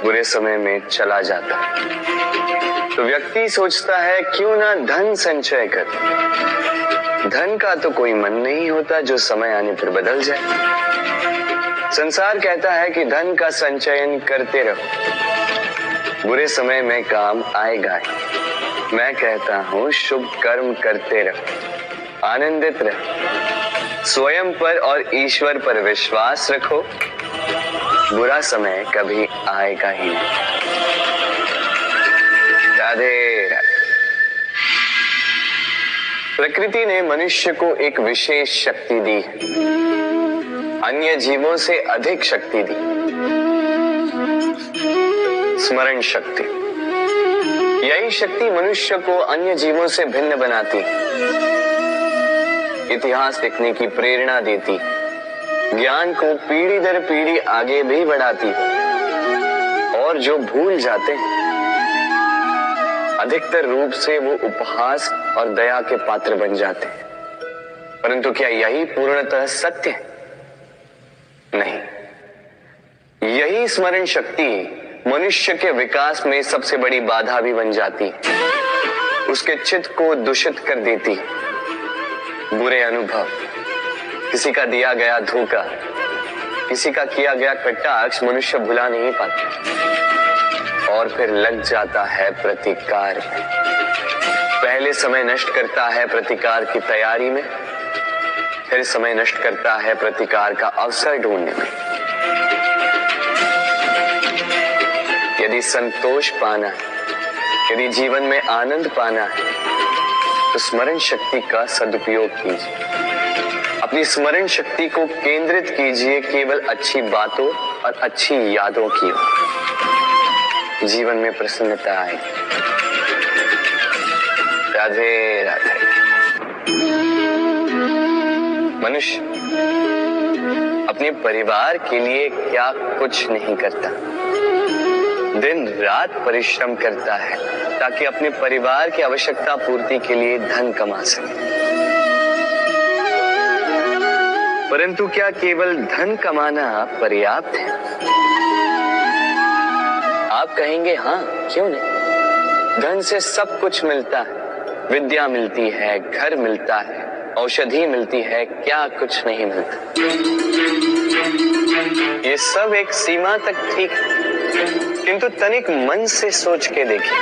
बुरे समय में चला जाता है तो व्यक्ति सोचता है क्यों ना धन संचय कर। धन का तो कोई मन नहीं होता जो समय आने पर बदल जाए। संसार कहता है कि धन का संचयन करते रहो, बुरे समय में काम आएगा ही। मैं कहता हूं शुभ कर्म करते रहो, आनंदित रहो, स्वयं पर और ईश्वर पर विश्वास रखो, बुरा समय कभी आएगा ही नहीं। राधे राधे। प्रकृति ने मनुष्य को एक विशेष शक्ति दी, अन्य जीवों से अधिक शक्ति दी, स्मरण शक्ति। यही शक्ति मनुष्य को अन्य जीवों से भिन्न बनाती, इतिहास लिखने की प्रेरणा देती, ज्ञान को पीढ़ी दर पीढ़ी आगे भी बढ़ाती। और जो भूल जाते हैं अधिकतर रूप से वो उपहास और दया के पात्र बन जाते हैं। परंतु क्या यही पूर्णतः सत्य है? नहीं। यही स्मरण शक्ति मनुष्य के विकास में सबसे बड़ी बाधा भी बन जाती, उसके चित्त को दूषित कर देती। बुरे अनुभव, किसी का दिया गया धोखा, किसी का किया गया कटाक्ष मनुष्य भुला नहीं पाता और फिर लग जाता है प्रतिकार में। पहले समय नष्ट करता है प्रतिकार की तैयारी में, फिर समय नष्ट करता है प्रतिकार का अवसर ढूंढने में। यदि संतोष पाना है, यदि जीवन में आनंद पाना है तो स्मरण शक्ति का सदुपयोग कीजिए। अपनी स्मरण शक्ति को केंद्रित कीजिए केवल अच्छी बातों और अच्छी यादों की ओर। जीवन में प्रसन्नता आएगी। राधे राधे। मनुष्य अपने परिवार के लिए क्या कुछ नहीं करता, दिन रात परिश्रम करता है ताकि अपने परिवार की आवश्यकता पूर्ति के लिए धन कमा सके। परंतु क्या केवल धन कमाना पर्याप्त है? आप कहेंगे हाँ, क्यों नहीं। धन से सब कुछ मिलता है, विद्या मिलती है, घर मिलता है, औषधि मिलती है, क्या कुछ नहीं मिलता। ये सब एक सीमा तक ठीक है, किंतु तनिक मन से सोच के देखिए,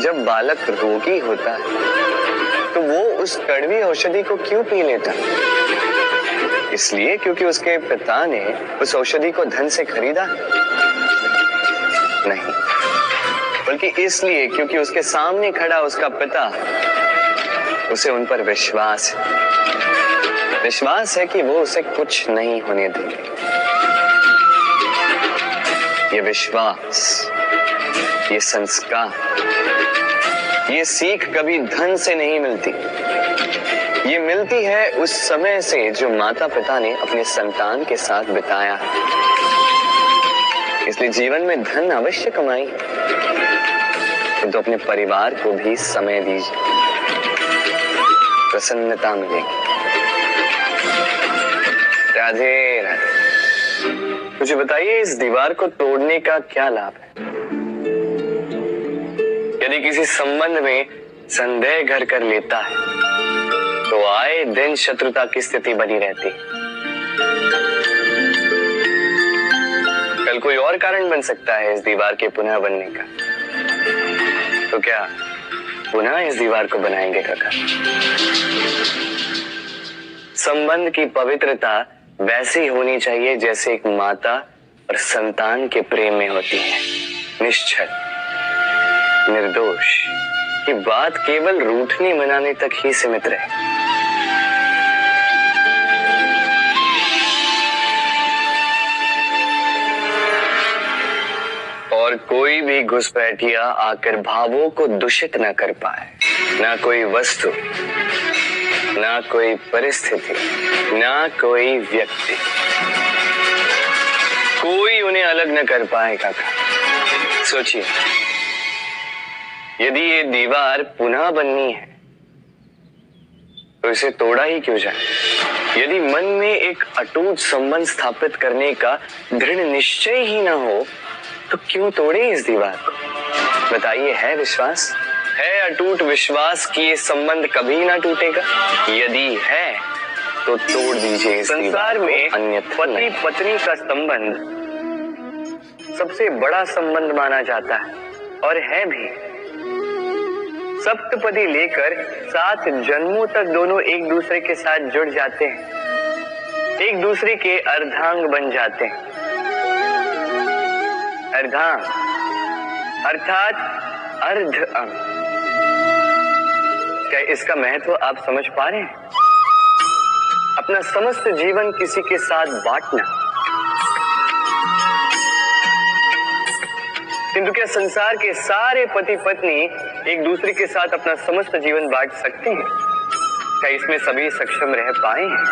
जब बालक रोगी होता है तो वो उस कड़वी औषधि को क्यों पी लेता? इसलिए क्योंकि उसके पिता ने उस औषधि को धन से खरीदा? नहीं, बल्कि इसलिए क्योंकि उसके सामने खड़ा उसका पिता, उसे उन पर विश्वास है कि वो उसे कुछ नहीं होने देंगे। ये विश्वास, ये संस्कार, ये सीख कभी धन से नहीं मिलती। ये मिलती है उस समय से जो माता पिता ने अपने संतान के साथ बिताया है। इसलिए जीवन में धन अवश्य कमाई, किंतु अपने परिवार को भी समय दीजिए, प्रसन्नता मिलेगी। राधे राधे। मुझे बताइए, इस दीवार को तोड़ने का क्या लाभ है? यदि किसी संबंध में संदेह घर कर लेता है तो आए दिन शत्रुता की स्थिति बनी रहती। कल कोई और कारण बन सकता है इस दीवार के पुनः बनने का। तो क्या पुनः इस दीवार को बनाएंगे काका? संबंध की पवित्रता वैसी होनी चाहिए जैसे एक माता और संतान के प्रेम में होती है, निश्चल, निर्दोष। ये बात केवल रूठने मनाने तक ही सीमित रहे। और कोई भी घुसपैठिया आकर भावों को दूषित न कर पाए, ना कोई वस्तु, ना कोई परिस्थिति, ना कोई व्यक्ति, कोई उन्हें अलग न कर पाए काका। सोचिए, यदि ये दीवार पुनः बननी है तो इसे तोड़ा ही क्यों जाए? यदि मन में एक अटूट संबंध स्थापित करने का दृढ़ निश्चय ही ना हो तो क्यों तोड़े इस दीवार को? बताइए, है विश्वास? है अटूट विश्वास कि ये संबंध कभी ना टूटेगा? यदि है तो तोड़ दीजिए। संसार में पति पत्नी का संबंध सबसे बड़ा संबंध माना जाता है और है भी। सप्तपदी लेकर 7 जन्मों तक दोनों एक दूसरे के साथ जुड़ जाते हैं, एक दूसरे के अर्धांग बन जाते हैं। अर्धांग अर्थात अर्ध अंग। क्या इसका महत्व आप समझ पा रहे हैं? अपना समस्त जीवन किसी के साथ बांटना। किंतु क्या संसार के सारे पति पत्नी एक दूसरे के साथ अपना समस्त जीवन बांट सकते हैं? क्या इसमें सभी सक्षम रह पाए हैं?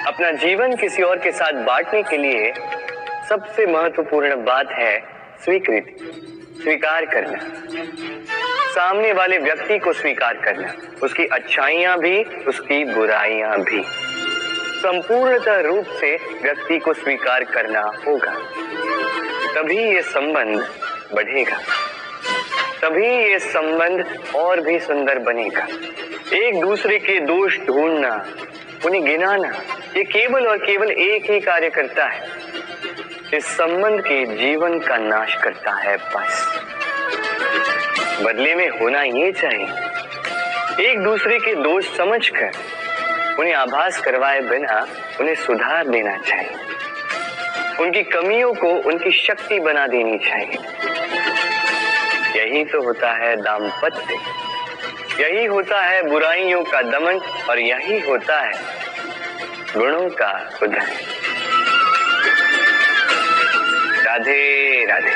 अपना जीवन किसी और के साथ बांटने के लिए सबसे महत्वपूर्ण बात है स्वीकृति, स्वीकार करना। सामने वाले व्यक्ति को स्वीकार करना, उसकी अच्छाइयां भी, उसकी बुराइयां भी। संपूर्णतः रूप से व्यक्ति को स्वीकार करना होगा, तभी ये संबंध बढ़ेगा, तभी ये संबंध और भी सुंदर बनेगा। एक दूसरे के दोष ढूंढना, उन्हें गिनाना, ये केवल और केवल एक ही कार्य करता है, इस संबंध के जीवन का नाश करता है। बस बदले में होना ये चाहिए, एक दूसरे के दोष समझकर उन्हें आभास करवाए बिना उन्हें सुधार देना चाहिए, उनकी कमियों को उनकी शक्ति बना देनी चाहिए। यही तो होता है दाम्पत्य, यही होता है बुराइयों का दमन और यही होता है गुणों का उदय। राधे राधे।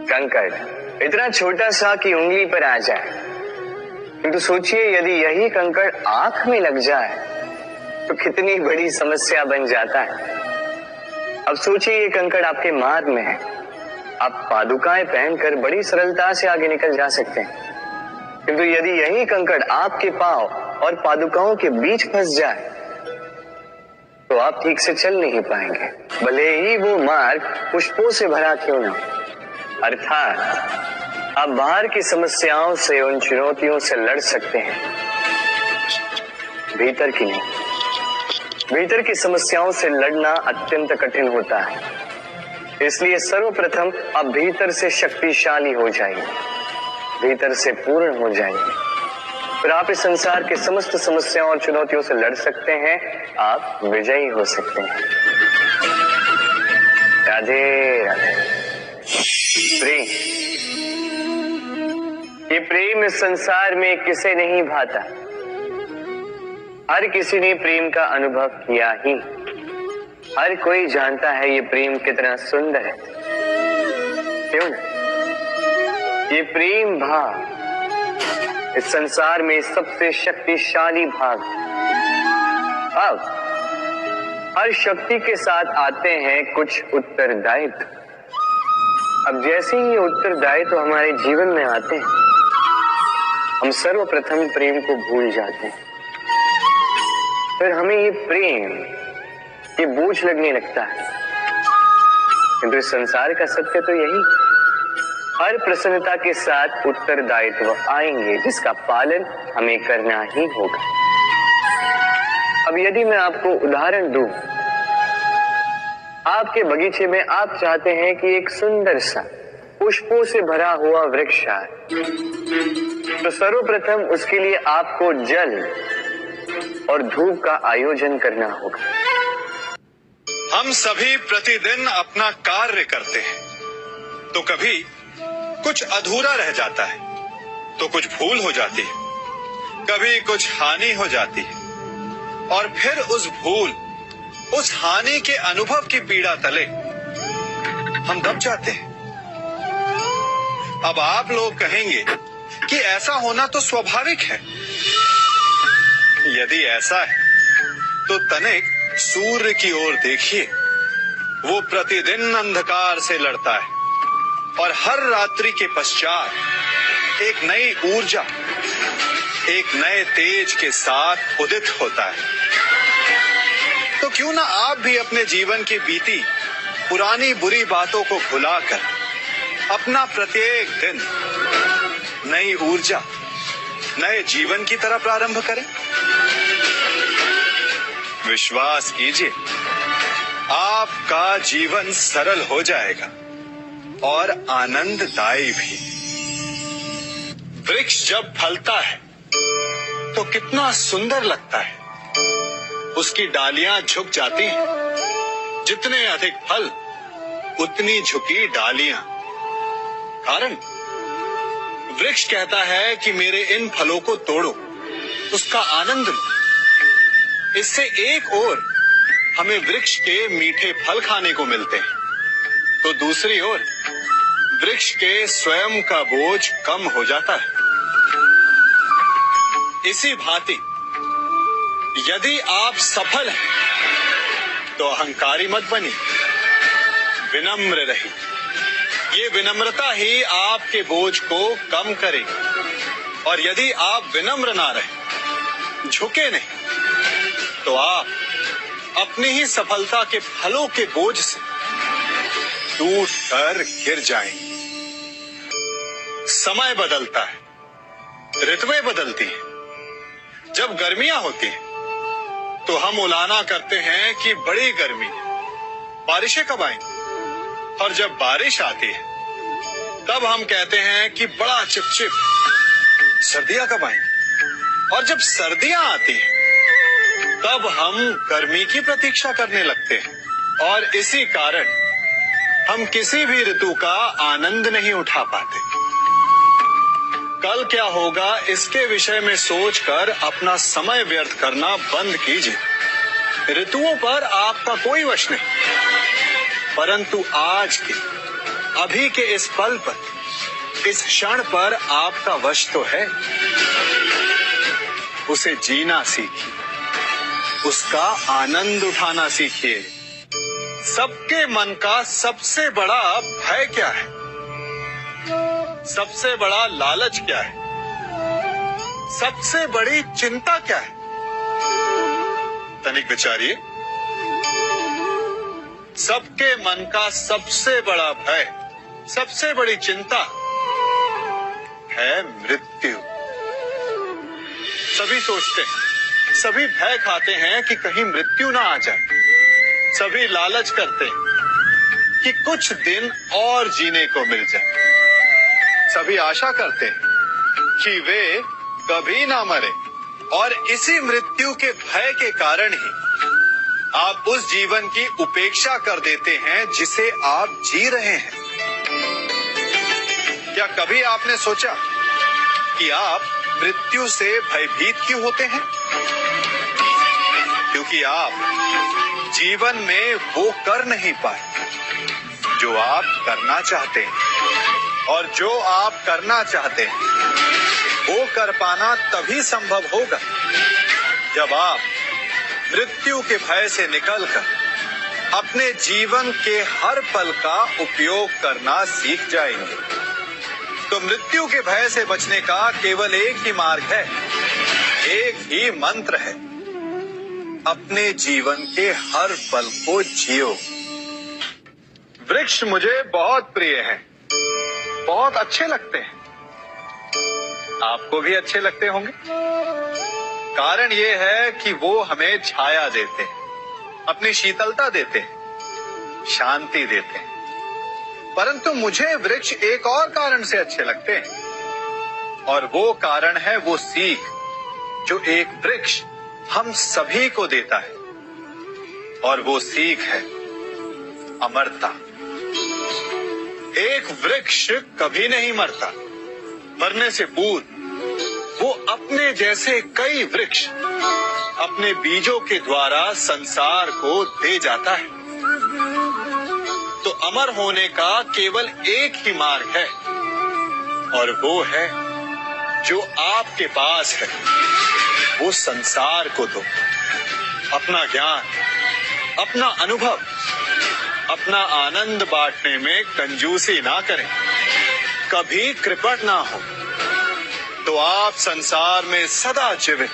कंकड़ इतना छोटा सा कि उंगली पर आ जाए, किंतु सोचिए यदि यही कंकड़ आंख में लग जाए तो कितनी बड़ी समस्या बन जाता है। अब सोचिए ये कंकड़ आपके मार्ग में है, आप पादुकाएं पहनकर बड़ी सरलता से आगे निकल जा सकते हैं, किंतु यदि यही कंकड़ आपके पांव और पादुकाओं के बीच फंस जाए तो आप ठीक से चल नहीं पाएंगे, भले ही वो मार्ग पुष्पों से भरा क्यों ना। अर्थात आप बाहर की समस्याओं से, उन चुनौतियों से लड़ सकते हैं, भीतर की नहीं। भीतर की समस्याओं से लड़ना अत्यंत कठिन होता है, इसलिए सर्वप्रथम आप भीतर से शक्तिशाली हो जाइए, भीतर से पूर्ण हो जाइए, फिर आप इस संसार के समस्त समस्याओं और चुनौतियों से लड़ सकते हैं, आप विजयी हो सकते हैं। राधे राधे। प्रेम, ये प्रेम इस संसार में किसे नहीं भाता, हर किसी ने प्रेम का अनुभव किया ही, हर कोई जानता है ये प्रेम कितना सुंदर है, क्यों ना? ये प्रेम भाव इस संसार में सबसे शक्तिशाली भाव। अब हर शक्ति के साथ आते हैं कुछ उत्तरदायित्व। अब जैसे ही ये उत्तरदायित्व हमारे जीवन में आते हैं, हम सर्वप्रथम प्रेम को भूल जाते हैं, फिर हमें ये प्रेम, ये बोझ लगने लगता है। किंतु इस संसार का सत्य तो यही, हर प्रसन्नता के साथ उत्तरदायित्व आएंगे जिसका पालन हमें करना ही होगा। अब यदि मैं आपको उदाहरण दूं, आपके बगीचे में आप चाहते हैं कि एक सुंदर सा पुष्पों से भरा हुआ वृक्ष आए, तो सर्वप्रथम उसके लिए आपको जल और धूप का आयोजन करना होगा। हम सभी प्रतिदिन अपना कार्य करते हैं, तो कभी कुछ अधूरा रह जाता है, तो कुछ भूल हो जाती है, कभी कुछ हानि हो जाती है, और फिर उस भूल, उस हानि के अनुभव की पीड़ा तले हम दब जाते हैं। अब आप लोग कहेंगे कि ऐसा होना तो स्वाभाविक है। यदि ऐसा है तो तनिक सूर्य की ओर देखिए, वो प्रतिदिन अंधकार से लड़ता है और हर रात्रि के पश्चात एक नई ऊर्जा, एक नए तेज के साथ उदित होता है। तो क्यों ना आप भी अपने जीवन की बीती पुरानी बुरी बातों को भुलाकर अपना प्रत्येक दिन नई ऊर्जा, नए जीवन की तरह प्रारंभ करें। विश्वास कीजिए, आपका जीवन सरल हो जाएगा और आनंददायी भी। वृक्ष जब फलता है तो कितना सुंदर लगता है। उसकी डालियां झुक जाती हैं। जितने अधिक फल उतनी झुकी डालियां। कारण वृक्ष कहता है कि मेरे इन फलों को तोड़ो, उसका आनंद लो। इससे एक ओर हमें वृक्ष के मीठे फल खाने को मिलते हैं, तो दूसरी ओर वृक्ष के स्वयं का बोझ कम हो जाता है। इसी भांति यदि आप सफल हैं तो अहंकारी मत बनिए, विनम्र रहिए। ये विनम्रता ही आपके बोझ को कम करेगी। और यदि आप विनम्र ना रहे, झुके नहीं, तो आप अपनी ही सफलता के फलों के बोझ से टूट कर गिर जाएंगे। समय बदलता है, ऋतुएं बदलती हैं। जब गर्मियां होती हैं तो हम उलाना करते हैं कि बड़ी गर्मी है, बारिशें कब आएंगी। और जब बारिश आती है तब हम कहते हैं कि बड़ा चिपचिप, सर्दियां कब आएंगी। और जब सर्दियां आती हैं तब हम गर्मी की प्रतीक्षा करने लगते हैं। और इसी कारण हम किसी भी ऋतु का आनंद नहीं उठा पाते। कल क्या होगा इसके विषय में सोचकर अपना समय व्यर्थ करना बंद कीजिए। ऋतुओं पर आपका कोई वश नहीं, परंतु आज के, अभी के इस पल पर, इस क्षण पर आपका वश तो है। उसे जीना सीखिए, उसका आनंद उठाना सीखिए। सबके मन का सबसे बड़ा भय क्या है? सबसे बड़ा लालच क्या है? सबसे बड़ी चिंता क्या है? तनिक विचारिए। सबके मन का सबसे बड़ा भय, सबसे बड़ी चिंता है मृत्यु। सभी सोचते हैं, सभी भय खाते हैं कि कहीं मृत्यु ना आ जाए। सभी लालच करते हैं कि कुछ दिन और जीने को मिल जाए। सभी आशा करते हैं कि वे कभी ना मरे। और इसी मृत्यु के भय के कारण ही आप उस जीवन की उपेक्षा कर देते हैं जिसे आप जी रहे हैं। क्या कभी आपने सोचा कि आप मृत्यु से भयभीत क्यों होते हैं? क्योंकि आप जीवन में वो कर नहीं पाए जो आप करना चाहते हैं। और जो आप करना चाहते हैं वो कर पाना तभी संभव होगा जब आप मृत्यु के भय से निकलकर अपने जीवन के हर पल का उपयोग करना सीख जाएंगे। तो मृत्यु के भय से बचने का केवल एक ही मार्ग है, एक ही मंत्र है। अपने जीवन के हर पल को जियो। वृक्ष मुझे बहुत प्रिय हैं, बहुत अच्छे लगते हैं। आपको भी अच्छे लगते होंगे। कारण ये है कि वो हमें छाया देते हैं, अपनी शीतलता देते हैं, शांति देते हैं। परंतु मुझे वृक्ष एक और कारण से अच्छे लगते हैं, और वो कारण है वो सीख जो एक वृक्ष हम सभी को देता है। और वो सीख है अमरता। एक वृक्ष कभी नहीं मरता। मरने से पूर्व वो अपने जैसे कई वृक्ष अपने बीजों के द्वारा संसार को दे जाता है। तो अमर होने का केवल एक ही मार्ग है, और वो है जो आपके पास है वो संसार को दो। अपना ज्ञान, अपना अनुभव, अपना आनंद बांटने में कंजूसी ना करें। कभी कृपण ना हो। तो आप संसार में सदा जीवित,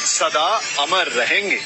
सदा अमर रहेंगे।